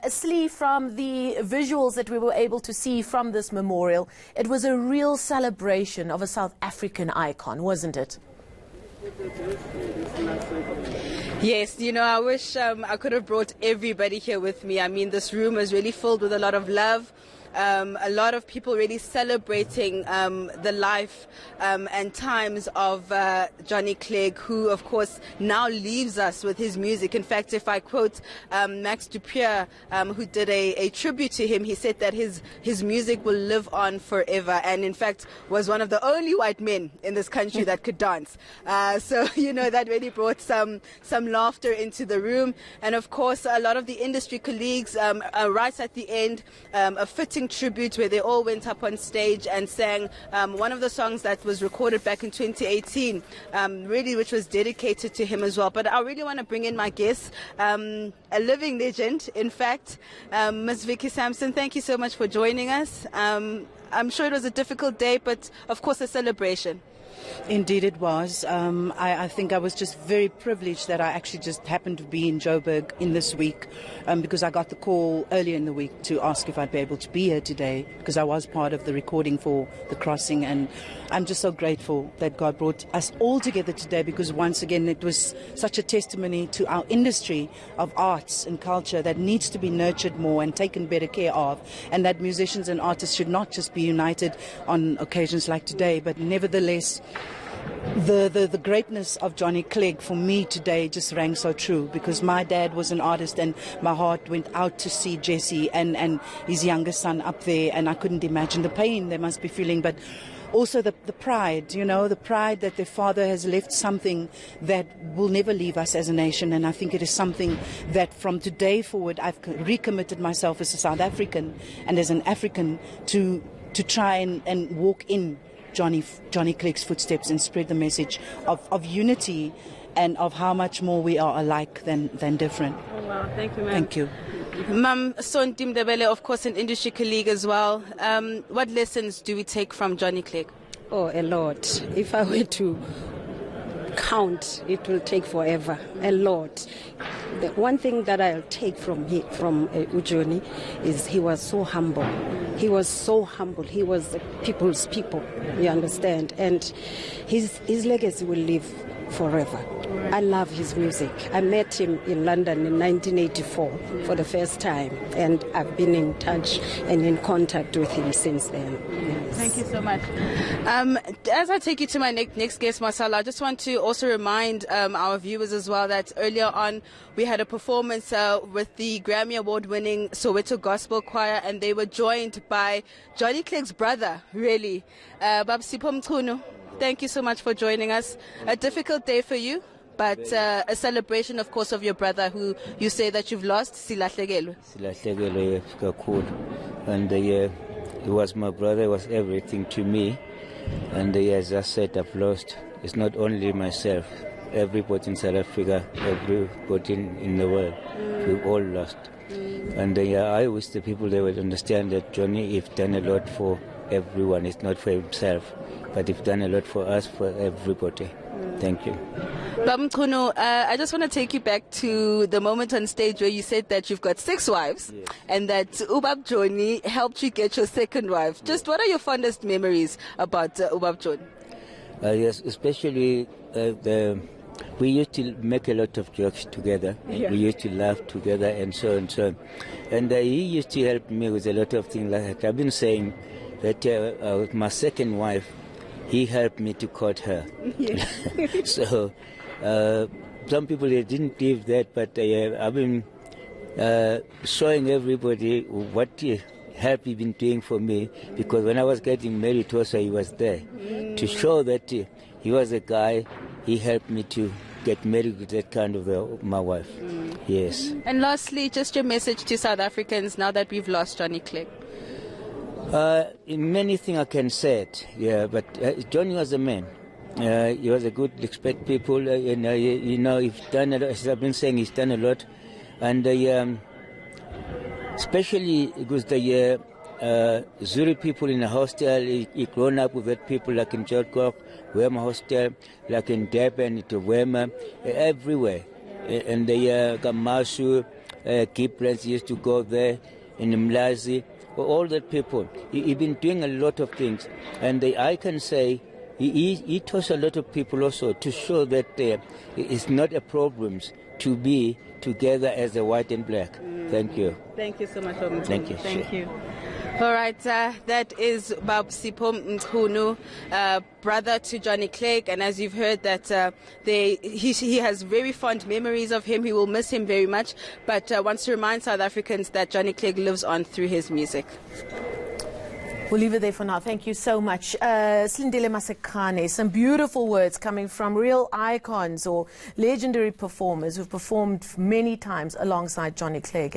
Slee, from the visuals that we were able to see from this memorial, it was a real celebration of a South African icon, wasn't it? Yes, you know, I wish I could have brought everybody here with me. I mean, this room is really filled with a lot of love. A lot of people really celebrating the life and times of Johnny Clegg, who, of course, now leaves us with his music. In fact, if I quote Max Dupier, who did a tribute to him, he said that his music will live on forever, and in fact was one of the only white men in this country that could dance. So, you know, that really brought some laughter into the room. And, of course, a lot of the industry colleagues right at the end, a fitting tribute where they all went up on stage and sang one of the songs that was recorded back in 2018, really, which was dedicated to him as well. But I really want to bring in my guest, a living legend, in fact, Ms. Vicky Sampson. Thank you so much for joining us. I'm sure it was a difficult day, but of course a celebration. Indeed it was. I think I was just very privileged that I actually just happened to be in Joburg in this week, because I got the call earlier in the week to ask if I'd be able to be here today, because I was part of the recording for The Crossing, and I'm just so grateful that God brought us all together today, because once again it was such a testimony to our industry of arts and culture that needs to be nurtured more and taken better care of, and that musicians and artists should not just be united on occasions like today, but nevertheless the greatness of Johnny Clegg for me today just rang so true, because my dad was an artist and my heart went out to see Jesse and his younger son up there, and I couldn't imagine the pain they must be feeling, but also the pride, you know, the pride that their father has left something that will never leave us as a nation. And I think it is something that from today forward I've recommitted myself as a South African and as an African to try and walk in Johnny Clegg's footsteps and spread the message of unity and of how much more we are alike than different. Oh, wow. Thank you, ma'am. Thank you. Ma'am Sontim Debele, of course, an industry colleague as well. What lessons do we take from Johnny Clegg? Oh, a lot. If I were to count, it will take forever. A lot. The one thing that I'll take from Johnny is he was so humble. He was so humble. He was the people's people, you understand? And his legacy will live forever. I love his music. I met him in London in 1984 for the first time, and I've been in touch and in contact with him since then. Yes. Thank you so much. As I take you to my next guest, Marcella, I just want to also remind our viewers as well that earlier on we had a performance with the Grammy Award-winning Soweto Gospel Choir, and they were joined by Johnny Clegg's brother, really, Babsipho Mchunu. Thank you so much for joining us. A difficult day for you, but a celebration, of course, of your brother who you say that you've lost, Silahlekelwe. Silahlekelwe kakhulu. And he was my brother, he was everything to me. And as I said, I've lost. It's not only myself, everybody in South Africa, everybody in the world. We've all lost. And I wish the people they would understand that Johnny, he's done a lot for everyone. It's not for himself, but he's done a lot for us, for everybody. Thank you. Babmchunu, I just want to take you back to the moment on stage where you said that you've got 6 wives, yes, and that Ubab Johnny helped you get your second wife. Just what are your fondest memories about Ubab Johnny? Yes, especially we used to make a lot of jokes together. Yeah. We used to laugh together and so and so on. And he used to help me with a lot of things. Like I've been saying that with my second wife, he helped me to court her. Yeah. So some people they didn't believe that, but I've been showing everybody what help he's been doing for me, because when I was getting married also he was there to show that he was a guy. He helped me to get married with that kind of my wife. Yes. And lastly, just your message to South Africans now that we've lost Johnny Clegg. In many things I can say it, yeah, but Johnny was a man. He was a good, respect people. You know, he's done a lot. As I've been saying, he's done a lot, and especially because the Zuri people in the hostel, he grown up with that people like in Joburg, Wema hostel, like in Durban, to Wema, everywhere, and the Kamasu. Gibrans used to go there, in Mlazi, all the people. He's been doing a lot of things. And I can say he taught a lot of people also to show that it's not a problem to be together as a white and black. Thank you. Thank you so much, Bob Mkhunu. Thank you. Thank Sure. you. All right, that is Bab Sipho Mkhunu, brother to Johnny Clegg, and as you've heard that he has very fond memories of him. He will miss him very much, but wants to remind South Africans that Johnny Clegg lives on through his music. We'll leave it there for now. Thank you so much. Slindile Masekane, some beautiful words coming from real icons or legendary performers who've performed many times alongside Johnny Clegg.